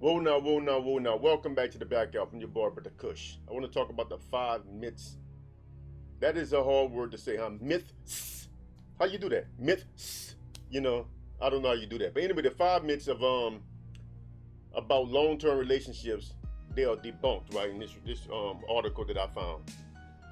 Whoa now, whoa now, whoa now. Welcome back to the Back Out from your boy, Brother Kush. I want to talk about the 5 myths. That is a hard word to say, huh? Myths. How you do that? Myths. I don't know how you do that. But anyway, the 5 myths of about long-term relationships, they are debunked, right? In this article that I found.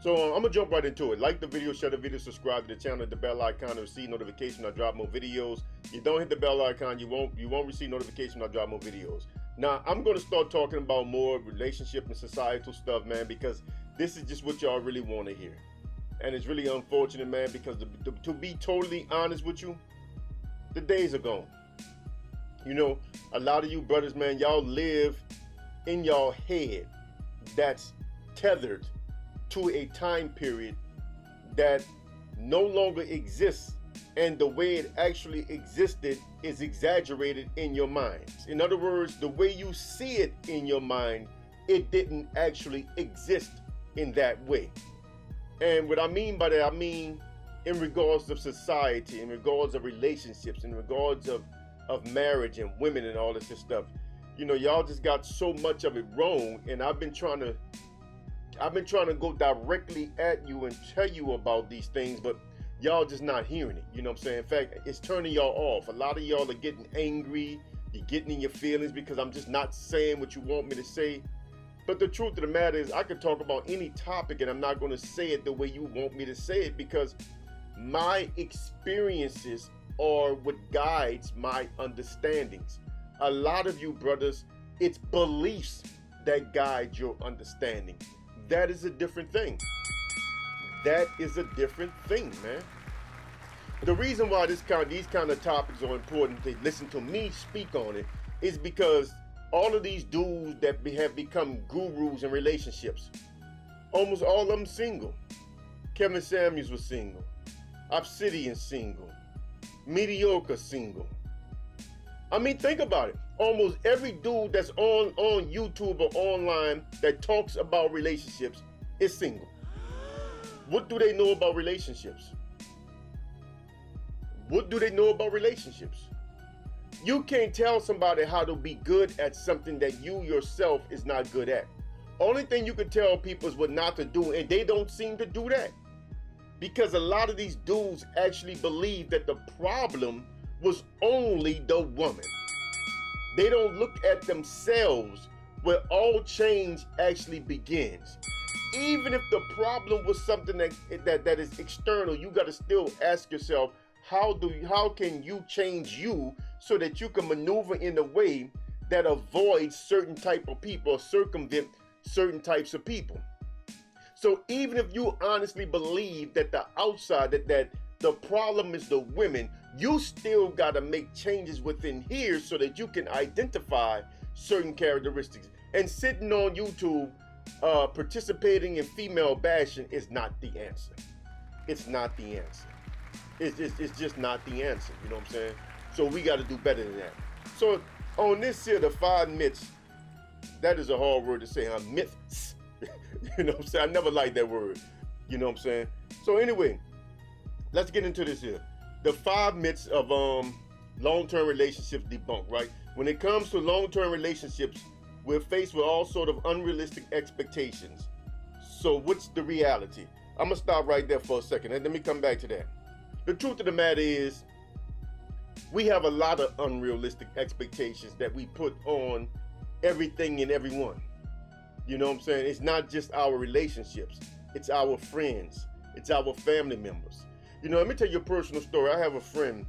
So I'm gonna jump right into it. Like the video, share the video, subscribe to the channel, hit the bell icon to receive notification when I drop more videos. You don't hit the bell icon, you won't receive notification when I drop more videos. Now I'm gonna start talking about more relationship and societal stuff, man, because this is just what y'all really want to hear. And it's really unfortunate, man, because to be totally honest with you, the days are gone. A lot of you brothers, man, y'all live in y'all head that's tethered to a time period that no longer exists, and the way it actually existed is exaggerated in your minds. In other words, the way you see it in your mind, it didn't actually exist in that way. And what I mean by that, I mean in regards of society, in regards of relationships, in regards of marriage and women and all this stuff. Y'all just got so much of it wrong, and I've been trying to go directly at you and tell you about these things, but y'all just not hearing it. You know what I'm saying? In fact, it's turning y'all off. A lot of y'all are getting angry. You're getting in your feelings because I'm just not saying what you want me to say. But the truth of the matter is, I could talk about any topic and I'm not going to say it the way you want me to say it, because my experiences are what guides my understandings. A lot of you brothers, it's beliefs that guide your understanding. That is a different thing. That is a different thing, man. The reason why these kind of topics are important to listen to me speak on it is because all of these dudes that have become gurus in relationships, almost all of them single. Kevin Samuels was single. Obsidian single. Mediocre single. I mean, think about it. Almost every dude that's on YouTube or online that talks about relationships is single. What do they know about relationships? What do they know about relationships? You can't tell somebody how to be good at something that you yourself is not good at. Only thing you can tell people is what not to do, and they don't seem to do that. Because a lot of these dudes actually believe that the problem was only the woman. They don't look at themselves where all change actually begins. Even if the problem was something that is external, you got to still ask yourself, how can you change you so that you can maneuver in a way that avoids certain type of people or circumvent certain types of people. So even if you honestly believe that the outside, that the problem is the women, you still got to make changes within here so that you can identify certain characteristics. And sitting on YouTube participating in female bashing is not the answer. It's not the answer. It's just not the answer. You know what I'm saying? So we got to do better than that. So on this here, the 5 myths, that is a hard word to say, huh? Myths. You know what I'm saying? I never liked that word. You know what I'm saying? So anyway, let's get into this here. The 5 myths of long-term relationships debunked, right? When it comes to long-term relationships, we're faced with all sort of unrealistic expectations. So what's the reality? I'm gonna stop right there for a second and let me come back to that. The truth of the matter is, we have a lot of unrealistic expectations that we put on everything and everyone. You know what I'm saying? It's not just our relationships. It's our friends. It's our family members. Let me tell you a personal story. I have a friend,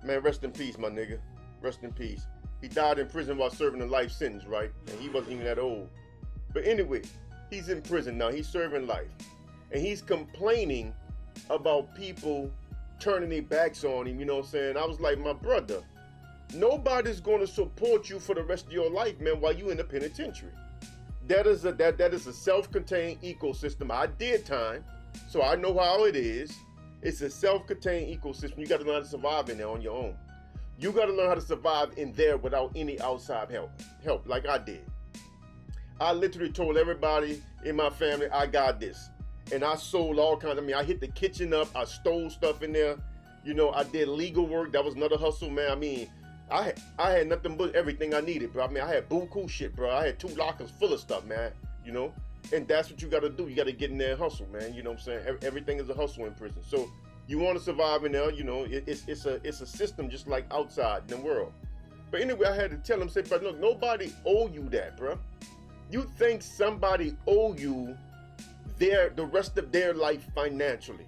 man, rest in peace, my nigga. Rest in peace. He died in prison while serving a life sentence, right? And he wasn't even that old. But anyway, he's in prison now. He's serving life. And he's complaining about people turning their backs on him, you know what I'm saying? I was like, my brother, nobody's going to support you for the rest of your life, man, while you in the penitentiary. That is a self-contained ecosystem. I did time, so I know how it is. It's a self-contained ecosystem. You got to learn how to survive in there on your own. You got to learn how to survive in there without any outside help like I did. I literally told everybody in my family, I got this. And I sold all kinds. I hit the kitchen up. I stole stuff in there. I did legal work. That was another hustle, man. I had nothing but everything I needed, bro. I mean, I had buku shit, bro. I had 2 lockers full of stuff, man. You know, and that's what you got to do. You got to get in there and hustle, man. You know what I'm saying? Everything is a hustle in prison. So you want to survive in there, you know, it's a system just like outside in the world. But anyway, I had to tell him, say, but look, nobody owe you that, bro. You think somebody owe you the rest of their life financially,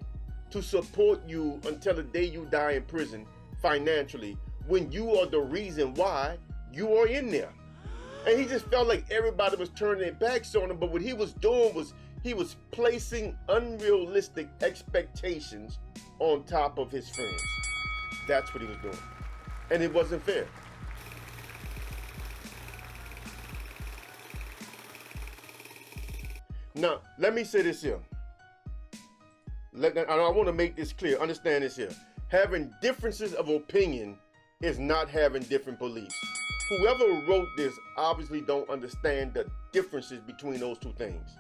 to support you until the day you die in prison financially, when you are the reason why you are in there. And he just felt like everybody was turning their backs on him, but what he was doing was he was placing unrealistic expectations on top of his friends. That's what he was doing. And it wasn't fair. Now, let me say this here. I want to make this clear. Understand this here. Having differences of opinion is not having different beliefs. Whoever wrote this obviously don't understand the differences between those two things.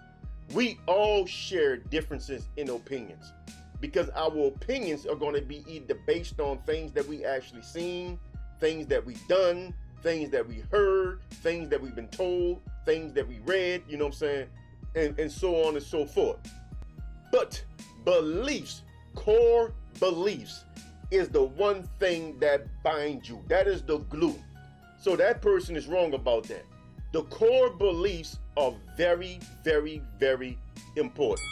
We all share differences in opinions because our opinions are going to be either based on things that we actually seen, things that we done, things that we heard, things that we've been told, things that we read, you know what I'm saying, and so on and so forth. But beliefs, core beliefs, is the one thing that binds you. That is the glue. So that person is wrong about that. The core beliefs are very, very, very important.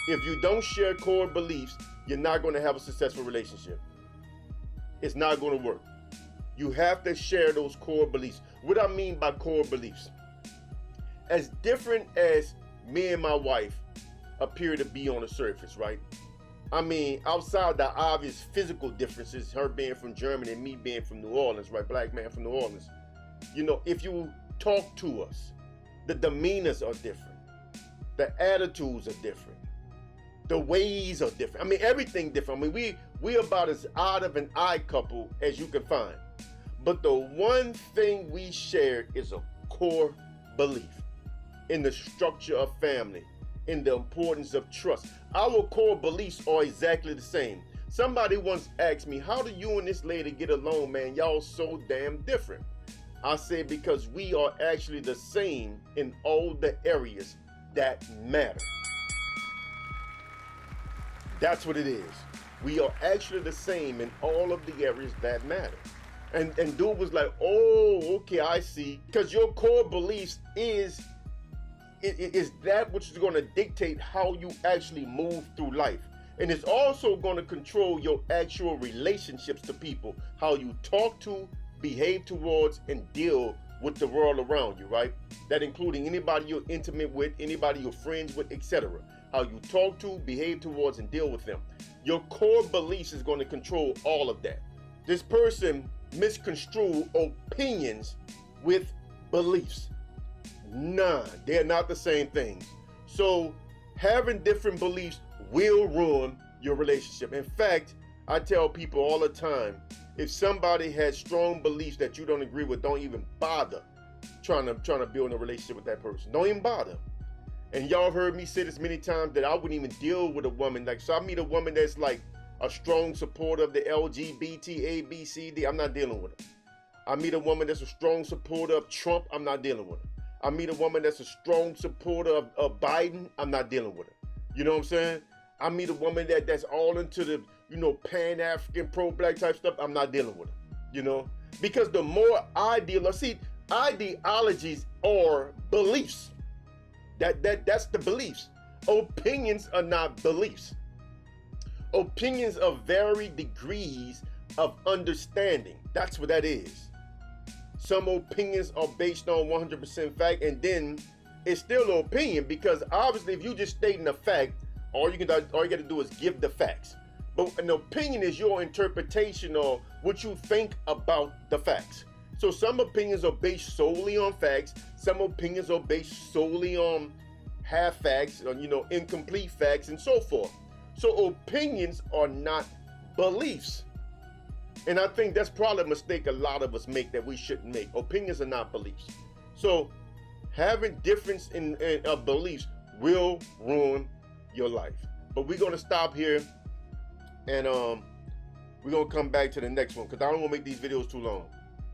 If you don't share core beliefs, you're not going to have a successful relationship. It's not going to work. You have to share those core beliefs. What I mean by core beliefs, as different as me and my wife appear to be on the surface, right? I mean, outside the obvious physical differences, her being from Germany and me being from New Orleans, right? Black man from New Orleans. You know, if you talk to us, the demeanors are different. The attitudes are different. The ways are different. I mean, everything different. I mean, we about as odd of an eye couple as you can find. But the one thing we shared is a core belief in the structure of family, in the importance of trust. Our core beliefs are exactly the same. Somebody once asked me, how do you and this lady get along, man? Y'all so damn different. I said, because we are actually the same in all the areas that matter. That's what it is. We are actually the same in all of the areas that matter. And dude was like, oh, okay, I see. Because your core beliefs is that which is going to dictate how you actually move through life. And it's also going to control your actual relationships to people, how you talk to, behave towards, and deal with the world around you, right? That including anybody you're intimate with, anybody you're friends with, etc. How you talk to, behave towards, and deal with them. Your core beliefs is going to control all of that. This person misconstrued opinions with beliefs. Nah, they're not the same things. So having different beliefs will ruin your relationship. In fact, I tell people all the time, if somebody has strong beliefs that you don't agree with, don't even bother trying to build a relationship with that person. Don't even bother. And y'all heard me say this many times that I wouldn't even deal with a woman. Like, so I meet a woman that's like a strong supporter of the LGBT, ABCD, I'm not dealing with her. I meet a woman that's a strong supporter of Trump, I'm not dealing with her. I meet a woman that's a strong supporter of Biden, I'm not dealing with her. You know what I'm saying? I meet a woman that's all into the, you know, Pan-African, pro-black type stuff, I'm not dealing with her, you know? Because the more ideologies are beliefs. That's the beliefs. Opinions are not beliefs. Opinions of varied degrees of understanding. That's what that is. Some opinions are based on 100% fact, and then it's still an opinion, because obviously if you just stating a fact, all you got to do is give the facts. But an opinion is your interpretation of what you think about the facts. So some opinions are based solely on facts. Some opinions are based solely on half facts, or, you know, incomplete facts, and so forth. So opinions are not beliefs. And I think that's probably a mistake a lot of us make that we shouldn't make. Opinions are not beliefs. So having difference in beliefs will ruin your life. But we're going to stop here, and we're going to come back to the next one, because I don't want to make these videos too long.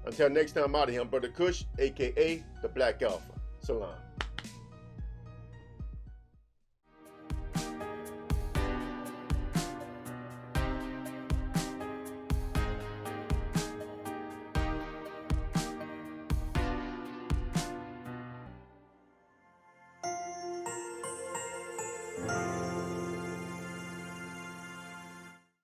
Until next time, I'm out of here. I'm Brother Kush, aka the Black Alpha. Salam.